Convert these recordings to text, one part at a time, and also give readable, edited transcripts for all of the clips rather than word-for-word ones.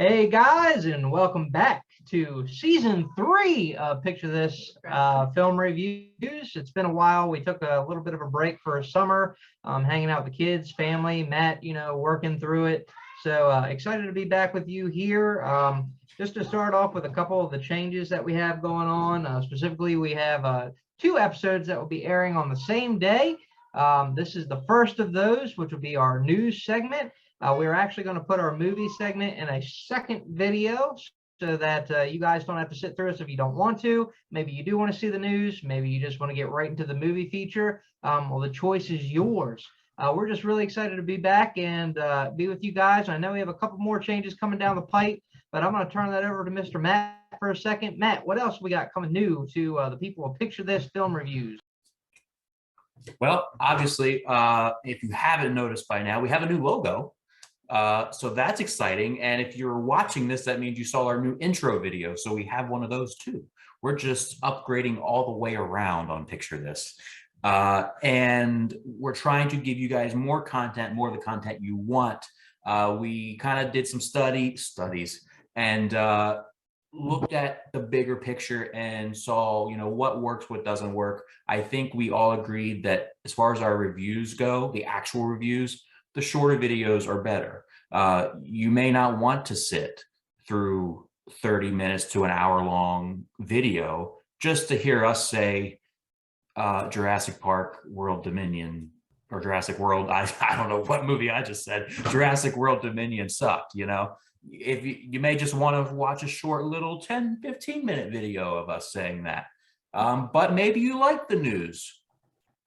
Hey guys, and welcome back to season 3 of Picture This film reviews. It's been a while. We took a little bit of a break for summer, hanging out with the kids, family, Matt, working through it. So excited to be back with you here. Just to start off with a couple of the changes that we have going on. Specifically, we have 2 episodes that will be airing on the same day. This is the first of those, which will be our news segment. We're actually going to put our movie segment in a second video so that you guys don't have to sit through us if you don't want to. Maybe you do want to see the news. Maybe you just want to get right into the movie feature. Well, the choice is yours. We're just really excited to be back and be with you guys. I know we have a couple more changes coming down the pipe, but I'm going to turn that over to Mr. Matt for a second. Matt, what else we got coming new to the people of Picture This Film Reviews? Well, obviously, if you haven't noticed by now, we have a new logo. So that's exciting. And if you're watching this, that means you saw our new intro video. So we have one of those too. We're just upgrading all the way around on Picture This. And we're trying to give you guys more content, more of the content you want. We kind of did some studies and looked at the bigger picture and saw, what works, what doesn't work. I think we all agreed that as far as our reviews go, the actual reviews, the shorter videos are better. You may not want to sit through 30 minutes to an hour long video just to hear us say Jurassic Park World Dominion or Jurassic World. I don't know what movie I just said. Jurassic World Dominion sucked, If you may just want to watch a short little 10-15 minute video of us saying that. But maybe you like the news.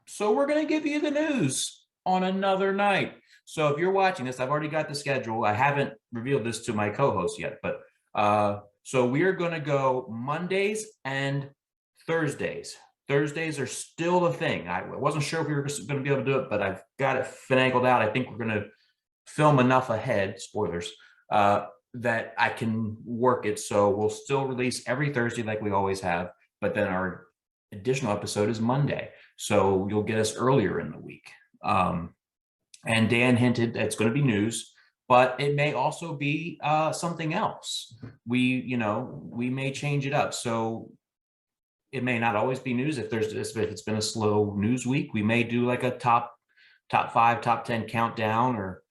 So we're going to give you the news on another night. So if you're watching this, I've already got the schedule. I haven't revealed this to my co-host yet, but so we are going to go Mondays and Thursdays. Thursdays are still the thing. I wasn't sure if we were going to be able to do it, but I've got it finagled out. I think we're going to film enough ahead, spoilers, that I can work it. So we'll still release every Thursday like we always have, but then our additional episode is Monday. So you'll get us earlier in the week. And Dan hinted it's going to be news, but it may also be something else. We may change it up. So it may not always be news. If it's been a slow news week, we may do like a top 5, top 10 countdown, or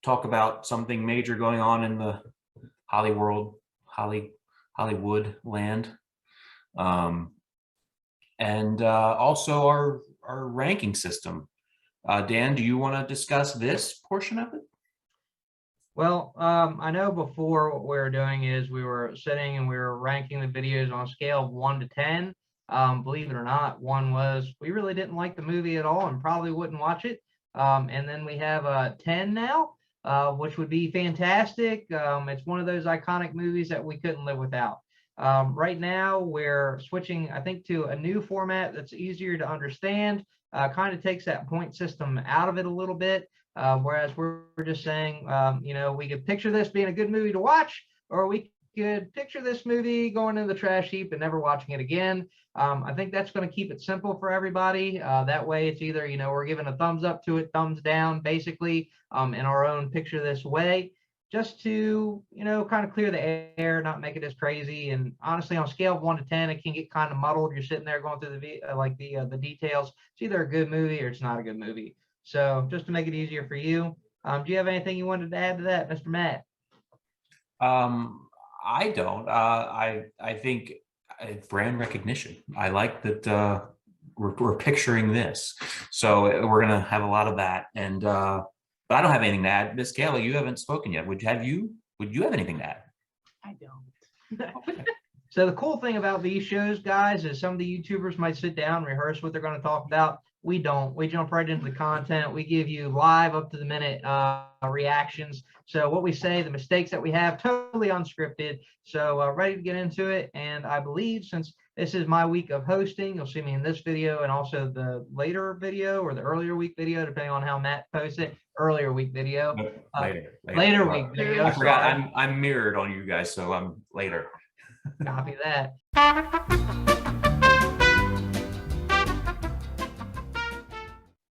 talk about something major going on in the Hollywood land. And also our ranking system. Dan, do you want to discuss this portion of it? Well, I know before what we were doing is we were sitting and we were ranking the videos on a scale of 1 to 10. Believe it or not, 1 was we really didn't like the movie at all and probably wouldn't watch it. And then we have 10 now, which would be fantastic. It's one of those iconic movies that we couldn't live without. Right now, we're switching, I think, to a new format that's easier to understand. Kind of takes that point system out of it a little bit, whereas we're just saying, we could picture this being a good movie to watch, or we could picture this movie going in the trash heap and never watching it again. I think that's going to keep it simple for everybody. That way it's either, we're giving a thumbs up to it, thumbs down, basically, in our own Picture This way, just to, kind of clear the air, not make it as crazy. And honestly, on a scale of 1 to 10, it can get kind of muddled. You're sitting there going through the details. It's either a good movie or it's not a good movie. So just to make it easier for you, do you have anything you wanted to add to that, Mr. Matt? I don't. I think brand recognition. I like that we're picturing this. So we're going to have a lot of that. And but I don't have anything to add. Miss Cayla, you haven't spoken yet. Would you have anything to add? I don't. Okay. So the cool thing about these shows, guys, is some of the YouTubers might sit down, rehearse what they're going to talk about. We don't. We jump right into the content. We give you live, up to the minute reactions. So what we say, the mistakes that we have, totally unscripted. So ready to get into it. And I believe since this is my week of hosting, you'll see me in this video and also the later video or the earlier week video, depending on how Matt posts it. Earlier week video. Later week video. I forgot. I'm mirrored on you guys, so I'm later. Copy that.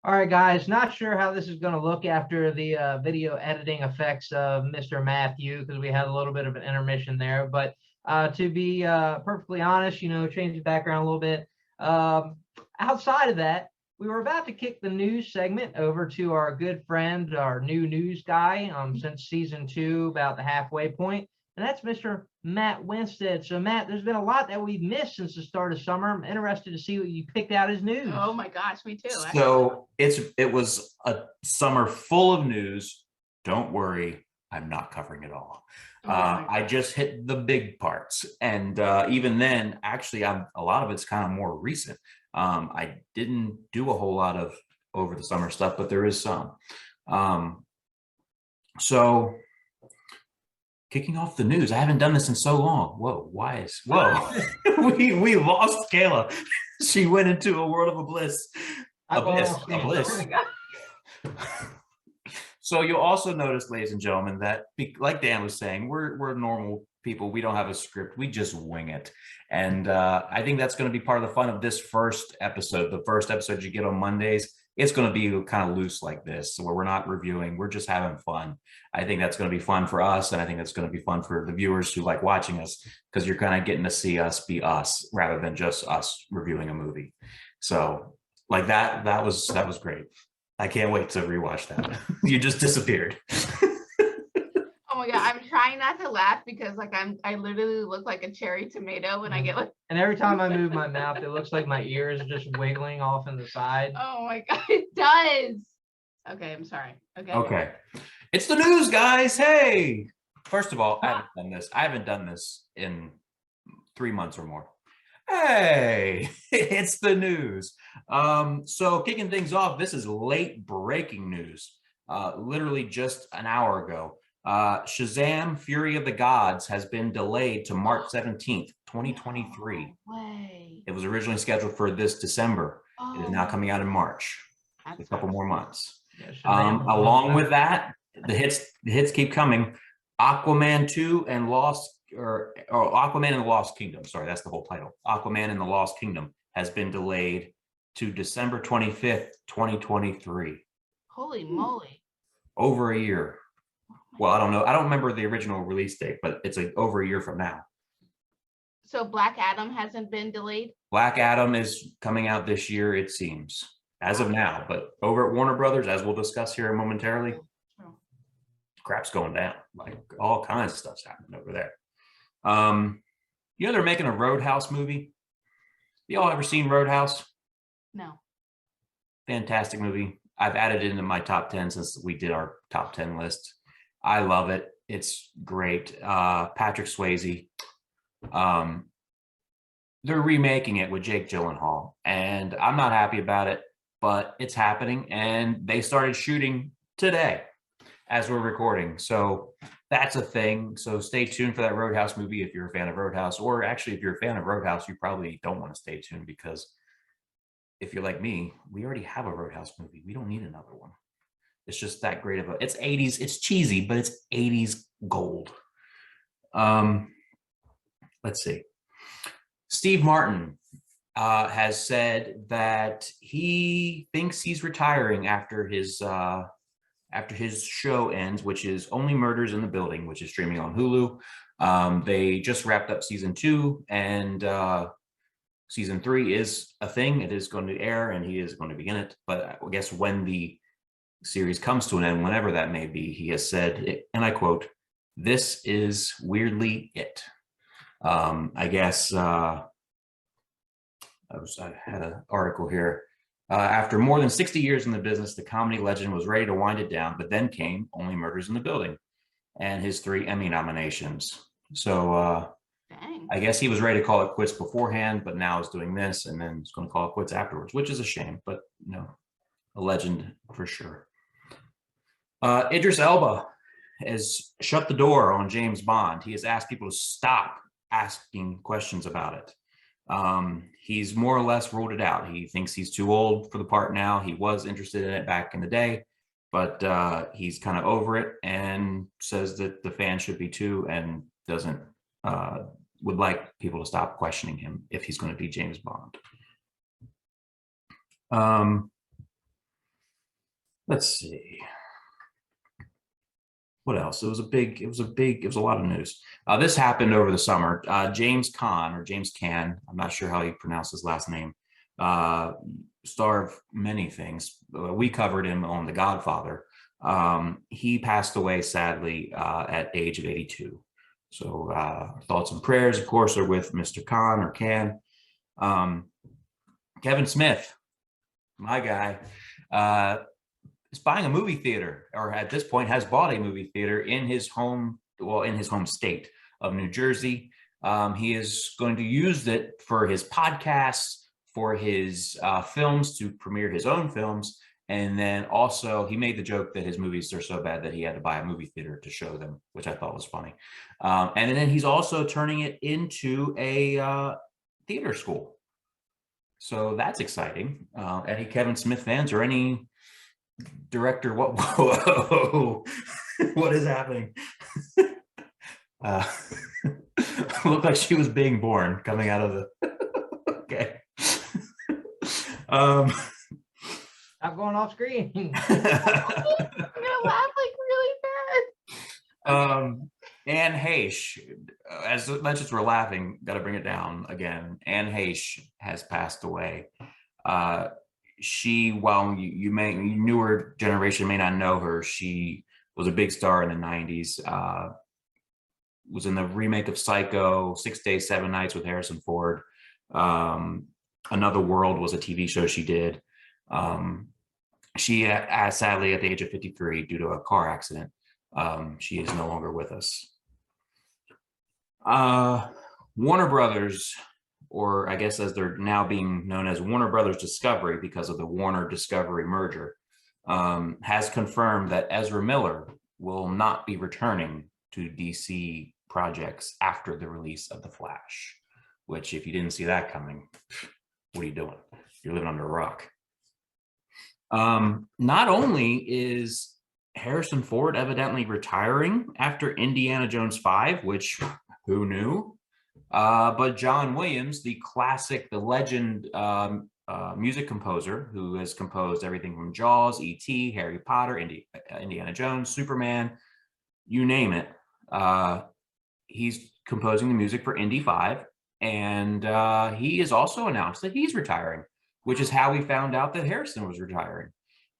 All right, guys, not sure how this is going to look after the video editing effects of Mr. Matthew, because we had a little bit of an intermission there. But to be perfectly honest, change the background a little bit. Outside of that, we were about to kick the news segment over to our good friend, our new news guy since season 2, about the halfway point, and that's Mr. Matt Winstead. So, Matt, there's been a lot that we've missed since the start of summer. I'm interested to see what you picked out as news. Oh my gosh, me too. So it was a summer full of news. Don't worry, I'm not covering it all. I just hit the big parts, and even then, actually, a lot of it's kind of more recent. I didn't do a whole lot of over the summer stuff, but there is some. So kicking off the news, I haven't done this in so long. Whoa, we lost Cayla. She went into a world of bliss. Bliss. So you'll also notice, ladies and gentlemen, that like Dan was saying, we're normal people. We don't have a script. We just wing it. And I think that's going to be part of the fun of this first episode. The first episode you get on Mondays, it's going to be kind of loose like this, where we're not reviewing. We're just having fun. I think that's going to be fun for us. And I think that's going to be fun for the viewers who like watching us, because you're kind of getting to see us be us rather than just us reviewing a movie. So like that was great. I can't wait to rewatch that. You just disappeared. Oh my god, I'm trying not to laugh because I literally look like a cherry tomato when I get like. And every time I move my mouth, it looks like my ears are just wiggling off in the side. Oh my god, it does. Okay, I'm sorry. Okay. It's the news, guys. Hey. First of all, I haven't done this in 3 months or more. Hey, it's the news. So kicking things off, this is late breaking news. Literally just an hour ago. Shazam! Fury of the Gods has been delayed to March 17th, 2023. No way. It was originally scheduled for this December. It is now coming out in March. A couple more months. Yeah, along with that, the hits keep coming. Aquaman 2 and Aquaman and the Lost Kingdom. Sorry, that's the whole title. Aquaman and the Lost Kingdom has been delayed to December 25th, 2023. Holy moly. Over a year. Well, I don't know. I don't remember the original release date, but it's over a year from now. So Black Adam hasn't been delayed? Black Adam is coming out this year, it seems, as of now. But over at Warner Brothers, as we'll discuss here momentarily, crap's going down. Like all kinds of stuff's happening over there. They're making a Roadhouse movie. Y'all ever seen Roadhouse? No. Fantastic movie. I've added it into my top 10 since we did our top 10 list. I love it. It's great. Patrick Swayze. They're remaking it with Jake Gyllenhaal, and I'm not happy about it, but it's happening, and they started shooting today as we're recording. So that's a thing. So stay tuned for that Roadhouse movie if you're a fan of Roadhouse, or actually if you're a fan of Roadhouse, you probably don't want to stay tuned, because if you're like me, we already have a Roadhouse movie. We don't need another one. It's just that great of it's 80s. It's cheesy, but it's 80s gold. Let's see. Steve Martin has said that he thinks he's retiring after his show ends, which is Only Murders in the Building, which is streaming on Hulu. They just wrapped up season 2, and season 3 is a thing. It is going to air, and he is going to be in it. But I guess when the series comes to an end, whenever that may be, he has said, and I quote, "This is weirdly it." I guess I had an article here. After more than 60 years in the business, the comedy legend was ready to wind it down, but then came Only Murders in the Building and his 3 Emmy nominations. So I guess he was ready to call it quits beforehand, but now is doing this, and then he's going to call it quits afterwards, which is a shame, but a legend for sure. Idris Elba has shut the door on James Bond. He has asked people to stop asking questions about it. He's more or less ruled it out. He thinks he's too old for the part now. He was interested in it back in the day, but he's kind of over it and says that the fans should be too, and doesn't would like people to stop questioning him if he's going to be James Bond. Let's see. What else? It was a lot of news. This happened over the summer. James Caan, or James Caan, I'm not sure how you pronounce his last name, star of many things. We covered him on The Godfather. He passed away sadly at the age of 82. So thoughts and prayers, of course, are with Mr. Caan or Can. Kevin Smith, my guy, is buying a movie theater, or at this point has bought a movie theater in his home state of New Jersey. He is going to use it for his podcasts, for his films, to premiere his own films. And then also he made the joke that his movies are so bad that he had to buy a movie theater to show them, which I thought was funny. And then he's also turning it into a theater school. So that's exciting. Any Kevin Smith fans or any director, whoa, what is happening? Looked like she was being born coming out of the okay. Stop going off screen. I'm gonna laugh like really bad. Anne Heish, as much as we're laughing, got to bring it down again. Anne Heish has passed away. She, while you newer generation may not know her, she was a big star in the 90s. Was in the remake of Psycho, 6 Days, 7 Nights with Harrison Ford. Another World was a TV show she did. She, sadly, at the age of 53, due to a car accident, she is no longer with us. Warner Brothers, or I guess as they're now being known as Warner Brothers Discovery because of the Warner Discovery merger, has confirmed that Ezra Miller will not be returning to DC projects after the release of The Flash, which, if you didn't see that coming, what are you doing? You're living under a rock. Not only is Harrison Ford evidently retiring after Indiana Jones 5, which who knew? But John Williams, the legend music composer who has composed everything from Jaws, E.T., Harry Potter, Indiana Jones, Superman, you name it. He's composing the music for Indy 5. And he has also announced that he's retiring, which is how we found out that Harrison was retiring.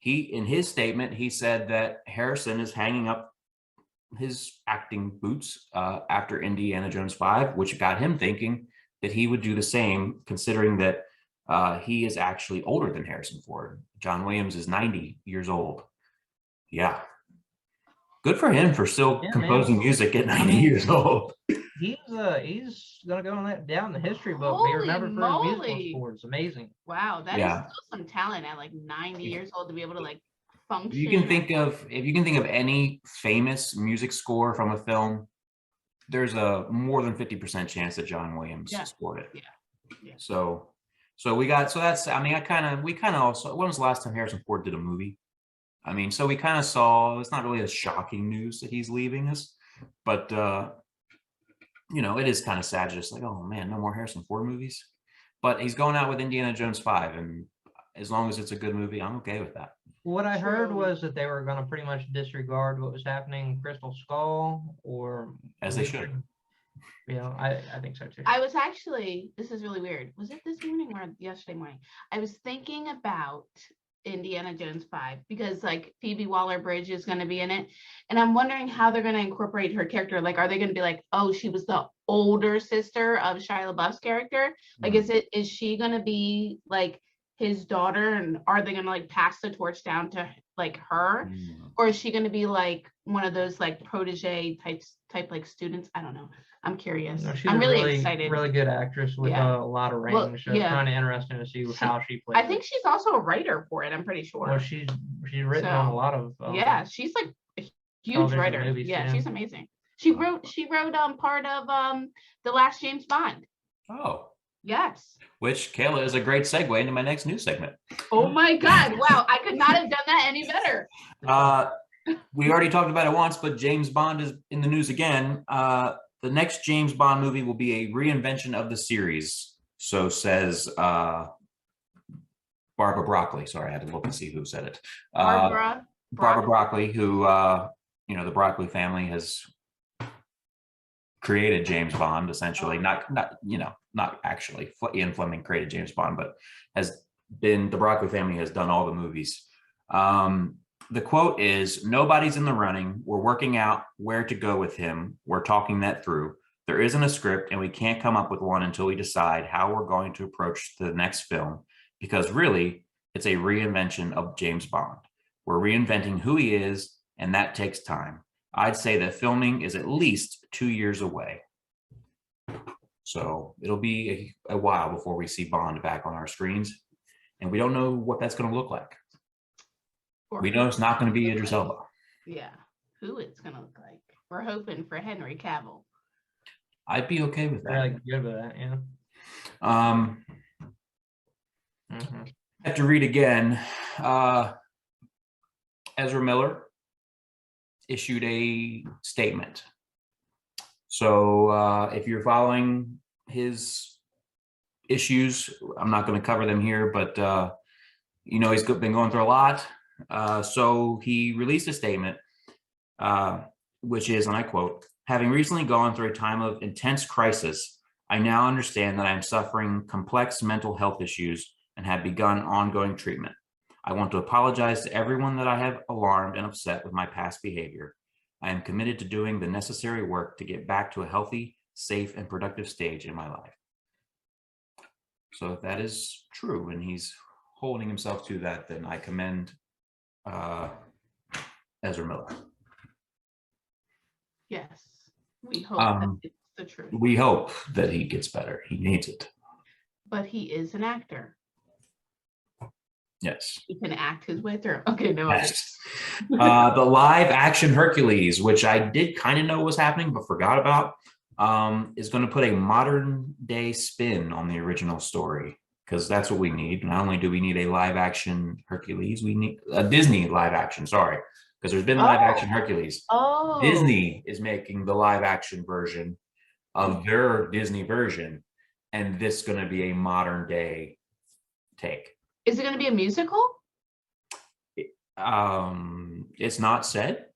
In his statement, he said that Harrison is hanging up his acting boots after Indiana Jones 5, which got him thinking that he would do the same, considering that he is actually older than Harrison Ford. John Williams is 90 years old. Yeah. Good for him for still composing music at 90 years old. He's gonna go down the history book. Be remembered for his musical score. It's amazing. Wow, that is still some talent at like 90 years old to be able to like function. If you can think of any famous music score from a film, there's a more than 50% chance that John Williams scored it. Yeah. So we that's, I mean, we kind of also, when was the last time Harrison Ford did a movie? I mean, so we kind of saw, it's not really a shocking news that he's leaving us, but it is kind of sad, just like, oh man, no more Harrison Ford movies. But he's going out with Indiana Jones 5, and as long as it's a good movie, I'm okay with that. What I heard was that they were going to pretty much disregard what was happening in Crystal Skull, or as they should. I think so too. I was actually, this is really weird. Was it this morning or yesterday morning? I was thinking about Indiana Jones 5 because like Phoebe Waller-Bridge is going to be in it, and I'm wondering how they're going to incorporate her character. Like, are they going to be like, oh, she was the older sister of Shia LaBeouf's character? Like, is she going to be like his daughter, and are they going to like pass the torch down to like her, or is she going to be like one of those like protege type like students? I don't know. I'm curious. No, I'm really excited. Really good actress with a lot of range. Well, so it's kind of interesting to see how she plays. I think she's also a writer for it. I'm pretty sure. Well, she's written on a lot of. She's like a huge writer. Yeah, she's amazing. She wrote part of the last James Bond. Oh. Yes. Which, Cayla, is a great segue into my next news segment. Oh my God! Wow, I could not have done that any better. We already talked about it once, but James Bond is in the news again. The next James Bond movie will be a reinvention of the series, so says Barbara Broccoli. Sorry, I had to look and see who said it. Barbara Broccoli, who the Broccoli family has created James Bond, essentially. Not actually. Ian Fleming created James Bond, but the Broccoli family has done all the movies. The quote is, "Nobody's in the running. We're working out where to go with him. We're talking that through. There isn't a script, and we can't come up with one until we decide how we're going to approach the next film, because really, it's a reinvention of James Bond. We're reinventing who he is, and that takes time. I'd say that filming is at least 2 years away." So it'll be a while before we see Bond back on our screens, and we don't know what that's going to look like. We know it's not going to be Idris Elba. Yeah, who it's going to look like. We're hoping for Henry Cavill. I'd be okay with that. Really good with that, yeah. I have to read again. Ezra Miller issued a statement. So if you're following his issues, I'm not going to cover them here, but he's been going through a lot. So he released a statement, which is, and I quote, "Having recently gone through a time of intense crisis, I now understand that I am suffering complex mental health issues and have begun ongoing treatment. I want to apologize to everyone that I have alarmed and upset with my past behavior. I am committed to doing the necessary work to get back to a healthy, safe, and productive stage in my life." So if that is true and he's holding himself to that, then I commend Ezra Miller. Yes, we hope that it's the truth. We hope that he gets better. He needs it. But he is an actor. Yes. He can act his way through. Okay, no. Yes. The live action Hercules, which I did kind of know was happening but forgot about, is going to put a modern day spin on the original story, because that's what we need. Not only do we need a live action Hercules, we need a Disney live action, sorry, because there's been live action Hercules. Oh. Disney is making the live action version of their Disney version, and this is going to be a modern day take. Is it going to be a musical? It's not said.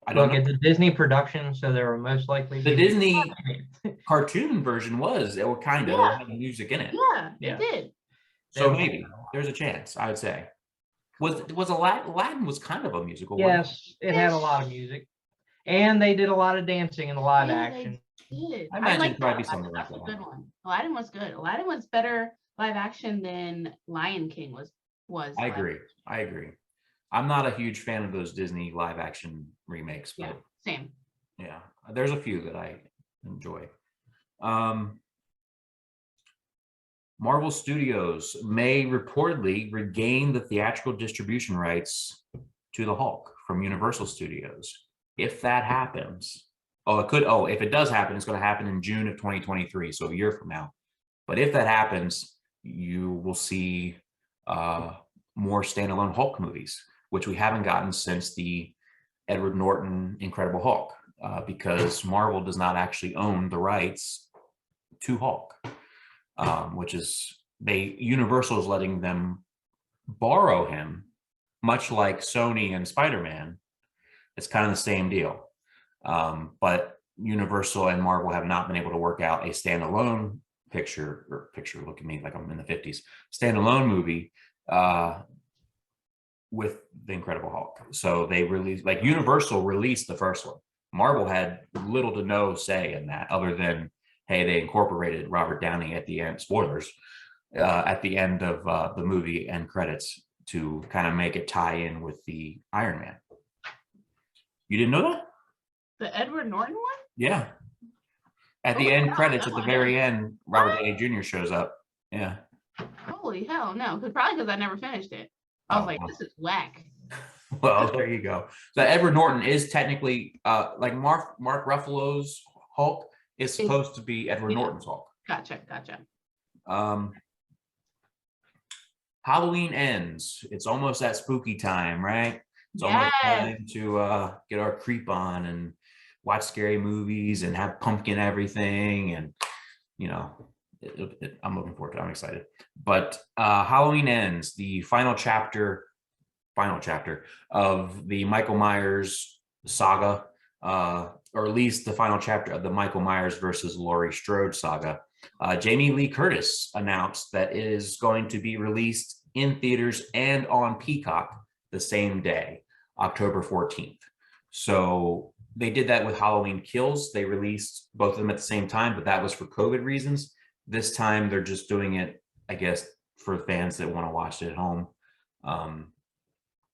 I don't know. It's a Disney production, so there will most likely The be Disney cartoon version was, it would kind of have music in it. Yeah, it did. So maybe there's a chance, I would say. Was Aladdin was kind of a musical? Yes, it had a lot of music, and they did a lot of dancing in the live action. Did. I imagine like it'd probably be that. something like That's a that. good one. Aladdin was good. Aladdin was better live action than Lion King was. I agree. I'm not a huge fan of those Disney live action remakes, but same. Yeah, there's a few that I enjoy. Marvel Studios may reportedly regain the theatrical distribution rights to the Hulk from Universal Studios. If that happens, if it does happen, it's going to happen in June of 2023, so a year from now. But if that happens, you will see more standalone Hulk movies, which we haven't gotten since the Edward Norton Incredible Hulk, because Marvel does not actually own the rights to Hulk, which is Universal is letting them borrow him, much like Sony and Spider-Man. It's kind of the same deal, but Universal and Marvel have not been able to work out a standalone picture. Look at me like I'm in the 50s. Standalone movie with the Incredible Hulk. So they released, like Universal released the first one. Marvel had little to no say in that, other than, hey, they incorporated Robert Downey at the end, spoilers, at the end of the movie end credits to kind of make it tie in with the Iron Man. You didn't know that? The Edward Norton one? Yeah. At the end credits, at the very end, Robert Downey Jr. shows up. Yeah. Holy hell, no. Probably because I never finished it. I was like, this is whack. Well, there you go. So Edward Norton is technically like Mark Ruffalo's Hulk is supposed to be Edward Norton's Hulk. Gotcha. Halloween ends. It's almost that spooky time, right? It's almost time to get our creep on and watch scary movies and have pumpkin everything, and I'm looking forward to it. I'm excited. But Halloween Ends, the final chapter of the Michael Myers saga, or at least the final chapter of the Michael Myers versus Laurie Strode saga. Jamie Lee Curtis announced that it is going to be released in theaters and on Peacock the same day, October 14th. So they did that with Halloween Kills. They released both of them at the same time, but that was for COVID reasons. This time they're just doing it, I guess, for fans that want to watch it at home.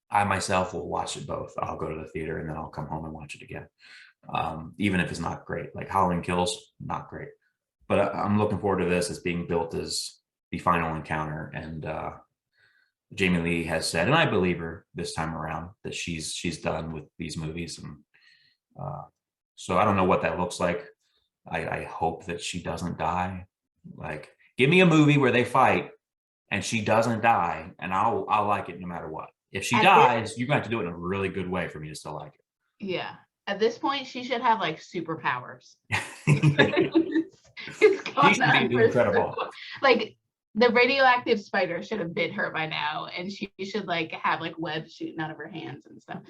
I myself will watch it both. I'll go to the theater and then I'll come home and watch it again. Even if it's not great. Like Halloween Kills, not great. But I'm looking forward to this as being built as the final encounter. And Jamie Lee has said, and I believe her this time around, that she's done with these movies. And so I don't know what that looks like. I hope that she doesn't die. Like, give me a movie where they fight and she doesn't die, and I'll like it no matter what. If she dies, you're going to have to do it in a really good way for me to still like it. Yeah. At this point, she should have like superpowers. She should be incredible. Like the radioactive spider should have bit her by now, and she should like have like webs shooting out of her hands and stuff.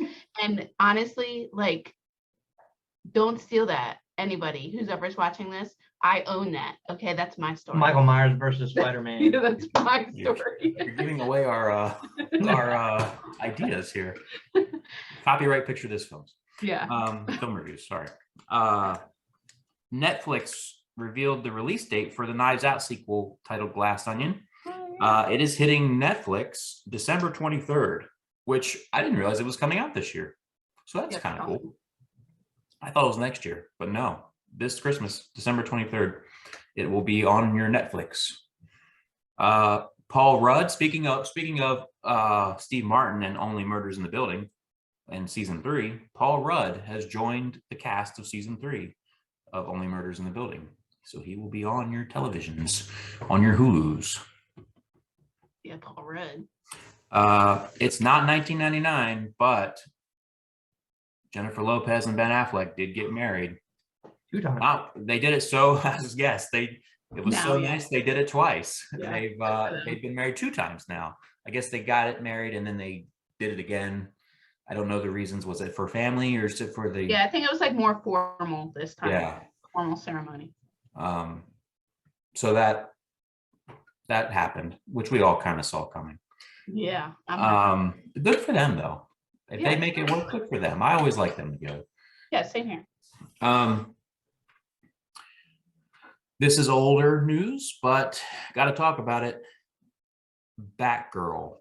And honestly, like, don't steal that. Anybody who's ever watching this, I own that. Okay, that's my story. Michael Myers versus Spider-Man. Yeah, that's my story. You're giving away our ideas here. Copyright picture this films. Yeah. Film reviews. Sorry. Netflix revealed the release date for the Knives Out sequel titled Glass Onion. It is hitting Netflix December 23rd, which I didn't realize it was coming out this year. So that's kind of cool. I thought it was next year, but no. This Christmas, December 23rd, it will be on your Netflix. Paul Rudd, speaking of Steve Martin and Only Murders in the Building in season 3, Paul Rudd has joined the cast of season 3 of Only Murders in the Building. So he will be on your televisions, on your Hulus. Yeah, Paul Rudd. It's not 1999, but Jennifer Lopez and Ben Affleck did get married. 2 times. Wow, they did it so, yes, it was so nice they did it twice. Yeah. They've been married 2 times now. I guess they got it married and then they did it again. I don't know the reasons. Was it for family or is it for the? Yeah, I think it was like more formal this time. Yeah, formal ceremony. So that happened, which we all kind of saw coming. Yeah. Good for them though. If they make it work, good for them. I always like them to go. Yeah, same here. This is older news, but got to talk about it. Batgirl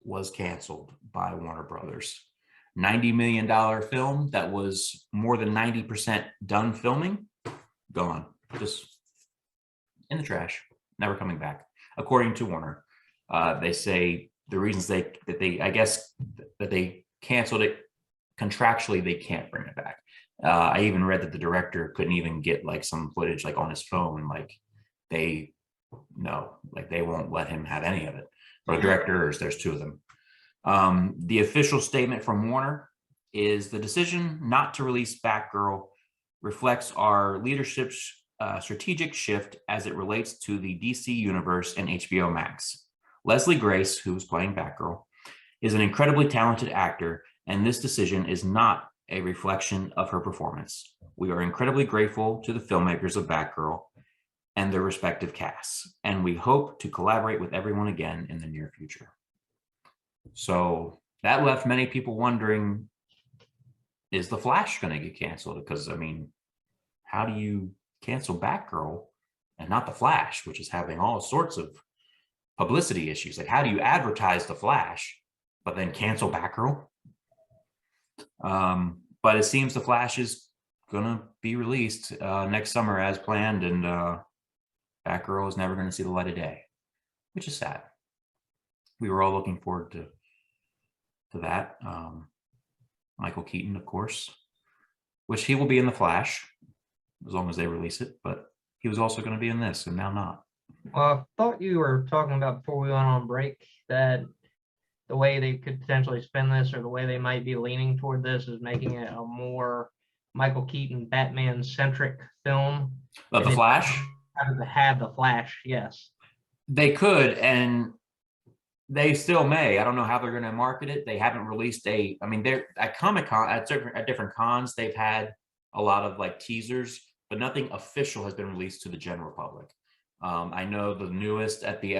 was canceled by Warner Brothers. $90 million film that was more than 90% done filming, gone, just in the trash, never coming back. According to Warner, they say the reasons that they canceled it contractually, they can't bring it back. I even read that the director couldn't even get like some footage like on his phone. Like they won't let him have any of it. Or directors, there's 2 of them. The official statement from Warner is the decision not to release Batgirl reflects our leadership's strategic shift as it relates to the DC universe and HBO Max. Leslie Grace, who's playing Batgirl, is an incredibly talented actor, and this decision is not a reflection of her performance. We are incredibly grateful to the filmmakers of Batgirl and their respective casts, and we hope to collaborate with everyone again in the near future. So that left many people wondering, is The Flash going to get canceled? Because, I mean, how do you cancel Batgirl and not The Flash, which is having all sorts of publicity issues? Like, how do you advertise The Flash, but then cancel Batgirl? But it seems The Flash is going to be released next summer as planned, and Batgirl is never going to see the light of day, which is sad. We were all looking forward to that. Michael Keaton, of course, which he will be in The Flash as long as they release it, but he was also going to be in this, and now not. Well, I thought you were talking about before we went on break that the way they could potentially spin this, or the way they might be leaning toward this, is making it a more Michael Keaton Batman-centric film. But The Flash? Have the Flash, yes. They could, and they still may. I don't know how they're going to market it. They haven't released I mean, they're at Comic-Con, at different cons, they've had a lot of like teasers, but nothing official has been released to the general public. I know the newest at the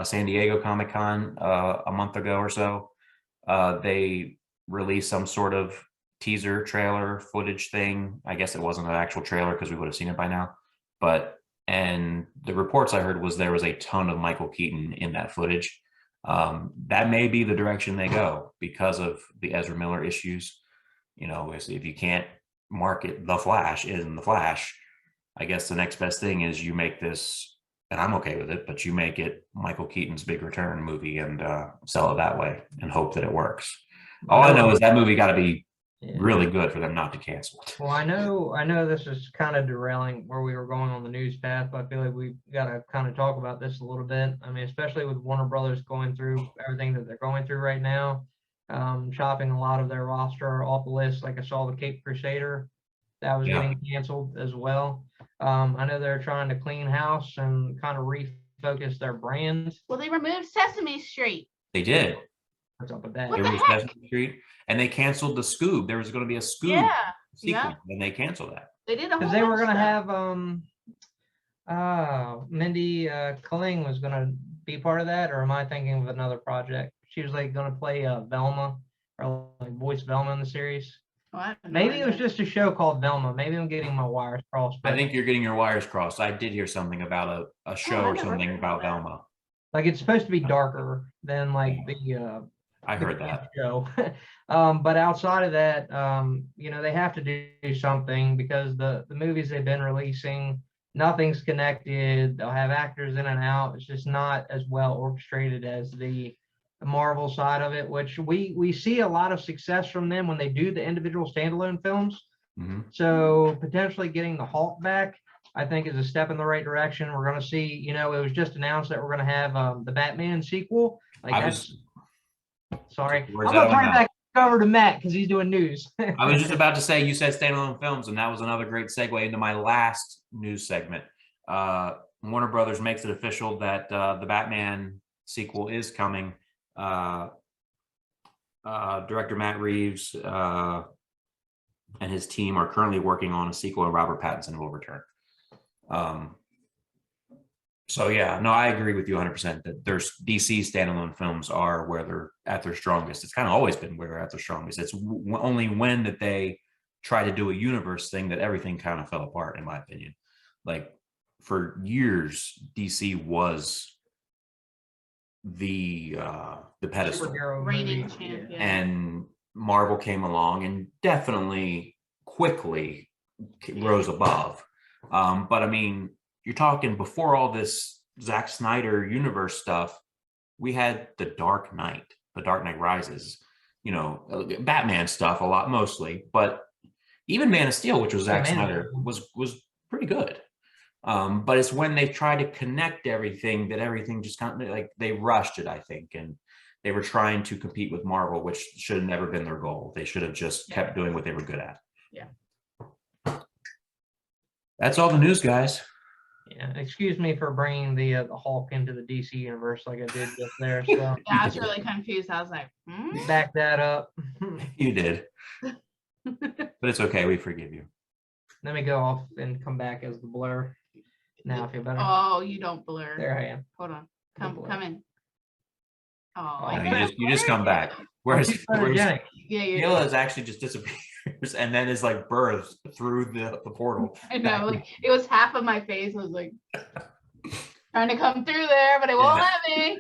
San Diego Comic-Con a month ago or so, they released some sort of teaser trailer footage thing. I guess it wasn't an actual trailer because we would have seen it by now. And the reports I heard was there was a ton of Michael Keaton in that footage. That may be the direction they go because of the Ezra Miller issues. You know, if you can't market the Flash in the Flash, I guess the next best thing is you make this, and I'm okay with it, but you make it Michael Keaton's big return movie and sell it that way and hope that it works. All I know is that movie got to be really good for them not to cancel it. Well, I know this is kind of derailing where we were going on the news path, but I feel like we've got to kind of talk about this a little bit. I mean, especially with Warner Brothers going through everything that they're going through right now, chopping a lot of their roster off the list. Like I saw the Cape Crusader that was getting canceled as well. I know they're trying to clean house and kind of refocus their brand. Well, they removed Sesame Street. They did. What's up with that? What They the removed heck? Sesame Street, and they canceled the Scoob. There was going to be a Scoob sequel, and they canceled that. They did a whole Because they were bunch going to of have Mindy Kaling was going to be part of that, or am I thinking of another project? She was like going to play Velma, or like voice Velma in the series. stuff. Oh, Maybe it was just a show called Velma. Maybe I'm getting my wires crossed. I think you're getting your wires crossed. I did hear something about a show I or never something heard about of that. Velma. like it's supposed to be darker than like the I heard that. show. But outside of that, you know, they have to do something because the movies they've been releasing, nothing's connected. They'll have actors in and out. It's just not as well orchestrated as the Marvel side of it, which we see a lot of success from them when they do the individual standalone films. Mm-hmm. So potentially getting the Hulk back, I think, is a step in the right direction. We're going to see, you know, it was just announced that we're going to have the Batman sequel. Like sorry, I'm Where's going that to turn one it back over to Matt because he's doing news. I was just about to say, you said standalone films, and that was another great segue into my last news segment. Warner Brothers makes it official that the Batman sequel is coming. Director Matt Reeves and his team are currently working on a sequel, and Robert Pattinson will return. So yeah, no, I agree with you 100% that there's DC standalone films are where they're at their strongest. It's kind of always been where they're at their strongest. It's only when that they try to do a universe thing that everything kind of fell apart, in my opinion. Like for years, DC was the pedestal, reigning champion. and Marvel came along and definitely quickly rose above. But I mean, you're talking before all this Zack Snyder universe stuff, we had The Dark Knight Rises, you know, Batman stuff a lot mostly, but even Man of Steel, which was Zack Snyder, was pretty good. But it's when they try to connect everything that everything just kind of like they rushed it, I think, and they were trying to compete with Marvel, which should have never been their goal. They should have just kept doing what they were good at. Yeah. That's all the news, guys. Yeah, excuse me for bringing the Hulk into the DC universe like I did just there. So Yeah, I was really confused. I was like, back that up. You did. But it's okay. We forgive you. Let me go off and come back as the Blur. Now I feel better. Oh, you don't blur. There I am. Hold on. Come in. Oh, Oh, No, you just come back. Whereas Photogenic. Cayla is actually just disappears and then is like birthed through the portal. I know, like it was half of my face. I was like trying to come through there, but it won't let me.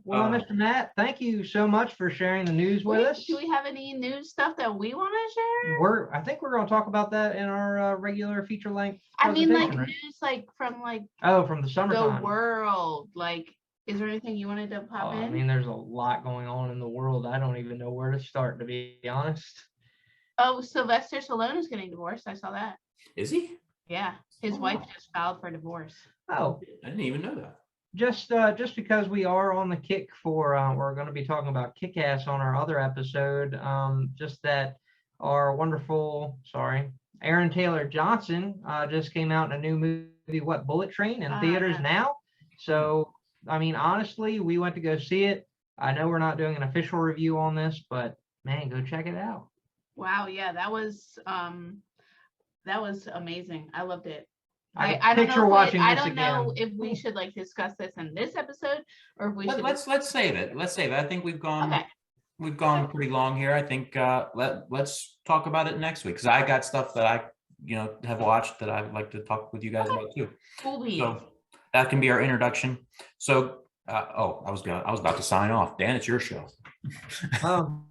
Well, Mr. Matt, thank you so much for sharing the news with us. Do we have any news stuff that we want to share? I think we're going to talk about that in our regular feature length. I mean, like right? news, like from like from the summertime. the world. Like, is there anything you wanted to pop in? I mean, there's a lot going on in the world. I don't even know where to start, to be honest. Oh, Sylvester Stallone is getting divorced. I saw that. Is he? Yeah, his wife just filed for divorce. Oh, I didn't even know that. just because we are on the kick for we're going to be talking about Kick-Ass on our other episode, just that our wonderful Aaron Taylor Johnson just came out in a new movie, What, Bullet Train, in theaters Yeah. now. So, I mean, honestly, we went to go see it. I know we're not doing an official review on this, but man, go check it out. Wow, yeah, that was amazing. I loved it. I I don't picture know watching I this don't know again. if we should like discuss this in this episode or if we should. Let's save it. Let's save it. I think we've gone pretty long here. I think let's talk about it next week because I got stuff that I have watched that I'd like to talk with you guys about too. Cool beans. So that can be our introduction. So I was about to sign off. Dan, it's your show.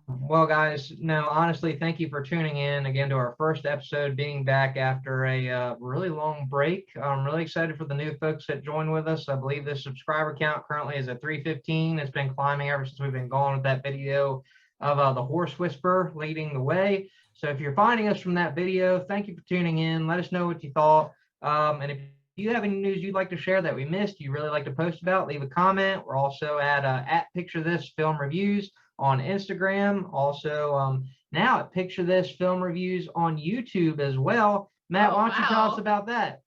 Well, guys, no, honestly, thank you for tuning in again to our first episode, being back after a really long break. I'm really excited for the new folks that join with us. I believe the subscriber count currently is at 315. It's been climbing ever since we've been going with that video of the horse whisperer leading the way. So if you're finding us from that video, thank you for tuning in. Let us know what you thought. And if you have any news you'd like to share that we missed, you really like to post about, leave a comment. We're also at Picture This Film Reviews on Instagram. Also now at Picture This Film Reviews on YouTube as well. Matt, why don't you tell us about that?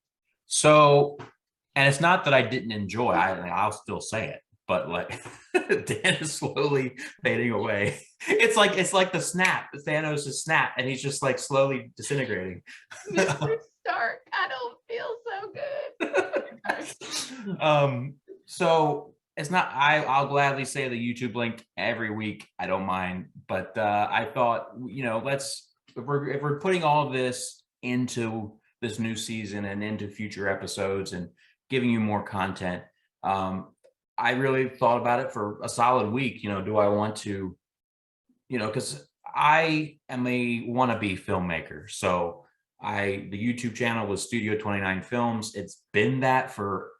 So, and it's not that I didn't enjoy, I'll still say it, but like Dan is slowly fading away. It's like the snap, Thanos' snap, and he's just like slowly disintegrating. Mr. Stark, I don't feel so good. So it's not, I'll gladly say the YouTube link every week. I don't mind, but I thought, if we're putting all of this into this new season and into future episodes and giving you more content, I really thought about it for a solid week. Do I want to, because I am a wannabe filmmaker. So the YouTube channel was Studio 29 Films. It's been that for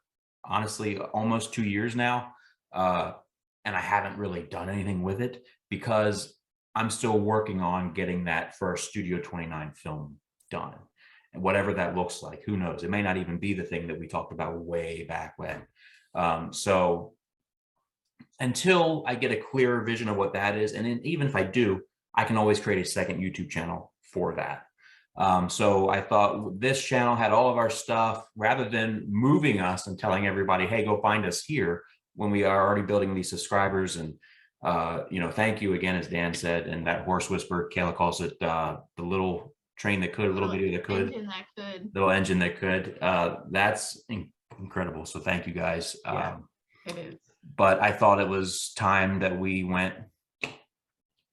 honestly almost 2 years now. And I haven't really done anything with it because I'm still working on getting that first Studio 29 film done. And whatever that looks like, who knows? It may not even be the thing that we talked about way back when. So until I get a clearer vision of what that is, and then even if I do, I can always create a second YouTube channel for that. So I thought this channel had all of our stuff rather than moving us and telling everybody, hey, go find us here when we are already building these subscribers. And, thank you again, as Dan said, and that horse whisperer, Cayla calls it the little train that could, a little video that could, little engine that could. That's incredible. So thank you guys. Yeah, it is. But I thought it was time that we went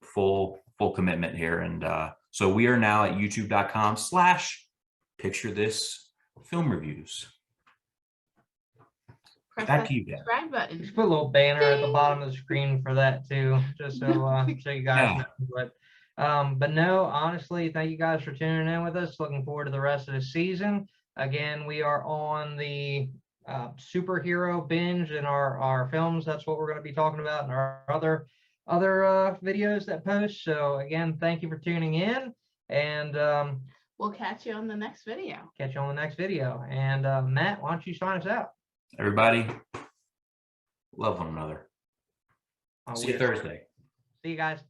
full commitment here. And so we are now at youtube.com/Picture This Film Reviews. Back to you, Dan. Subscribe button. Just put a little banner at the bottom of the screen for that too, just so you guys know. But no, honestly, thank you guys for tuning in with us. Looking forward to the rest of the season. Again, we are on the superhero binge in our films. That's what we're going to be talking about in our other videos that post. So again, thank you for tuning in, and we'll catch you on the next video. And Matt, why don't you sign us out? Everybody, love one another. See you Thursday. See you guys.